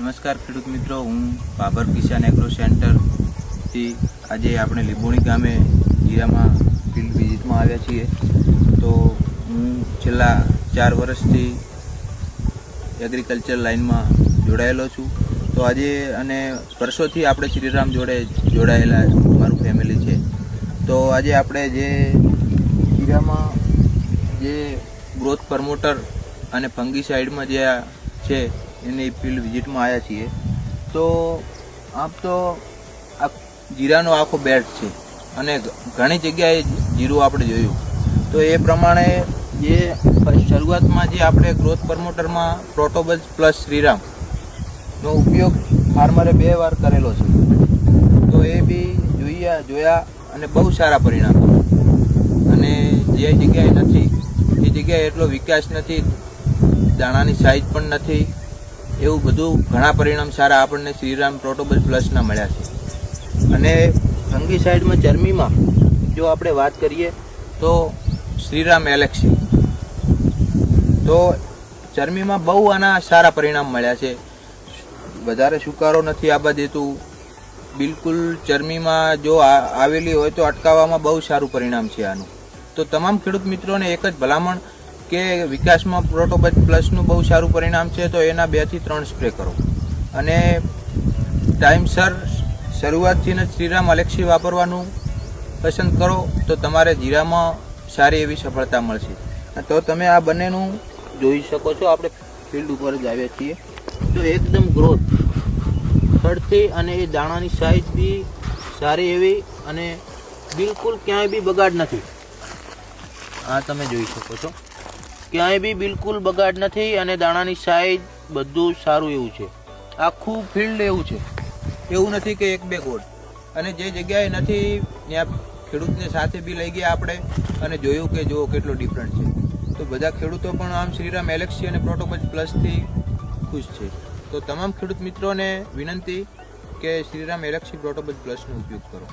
નમસ્કાર ખેડૂત મિત્રો, હું બાબર કિસાન એગ્રો સેન્ટરથી આજે આપણે લીંબોણી ગામે જીરામાં ફિલ્ડ વિઝિટમાં આવ્યા છીએ. તો હું છેલ્લા 4 વર્ષથી એગ્રીકલ્ચર લાઇનમાં જોડાયેલો છું. તો આજે અને વર્ષોથી આપણે શ્રીરામ જોડે જોડાયેલા મારું ફેમિલી છે. તો આજે આપણે જે જીરામાં જે ગ્રોથ પ્રમોટર અને ફંગીસાઇડમાં જે છે એની ફિલ્ડ વિઝિટમાં આવ્યા છીએ. તો આમ તો આ જીરાનો આખો બેડ છે અને ઘણી જગ્યાએ જીરું આપણે જોયું. તો એ પ્રમાણે જે શરૂઆતમાં જે આપણે ગ્રોથ પ્રમોટરમાં પ્રોટોબઝ પ્લસ શ્રીરામનો ઉપયોગ ફાર્મરે 2 વાર કરેલો છે. તો એ બી જોયા અને બહુ સારા પરિણામ. અને જે જગ્યાએ નથી એ જગ્યાએ એટલો વિકાસ નથી, દાણાની સાઇઝ પણ નથી, એવું બધું ઘણા પરિણામ સારા આપણને શ્રીરામ પ્રોટોબઝ પ્લસના મળ્યા છે. અને ફંગીસાઇડમાં ચરમીમાં જો આપણે વાત કરીએ તો શ્રીરામ એલેક્સી, તો ચરમીમાં બહુ આના સારા પરિણામ મળ્યા છે. વધારે સુકારો નથી આબા દેતું, બિલકુલ ચરમીમાં જો આવેલી હોય તો અટકાવવામાં બહુ સારું પરિણામ છે આનું. તો તમામ ખેડૂત મિત્રોને એક જ ભલામણ કે વિકાસમાં પ્રોટોબઝ પ્લસનું બહુ સારું પરિણામ છે. તો એના 2 થી 3 સ્પ્રે કરો અને ટાઈમસર શરૂઆતથી જ શ્રીરામ એલેક્સી વાપરવાનું પસંદ કરો તો તમારે જીરામાં સારી એવી સફળતા મળશે. તો તમે આ બંનેનું જોઈ શકો છો. આપણે ફિલ્ડ ઉપર જ આવ્યા છીએ. તો એકદમ ગ્રોથ થડથી અને એ દાણાની સાઇઝ બી સારી એવી અને બિલકુલ ક્યાંય બી બગાડ નથી. આ તમે જોઈ શકો છો, ક્યાંય બી બિલકુલ બગાડ નથી અને દાણાની સાઇઝ બધું સારું એવું છે. આખું ફિલ્ડ એવું છે, એવું નથી કે 1-2 ગોળ. અને જે જગ્યાએ નથી ત્યાં ખેડૂતને સાથે બી લઈ ગયા આપણે અને જોયું કે જો કેટલો ડિફરન્ટ છે. તો બધા ખેડૂતો પણ આમ શ્રીરામ એલેક્સી અને પ્રોટોબઝ પ્લસથી ખુશ છે. તો તમામ ખેડૂત મિત્રોને વિનંતી કે શ્રીરામ એલેક્સી પ્રોટોબઝ પ્લસનો ઉપયોગ કરો.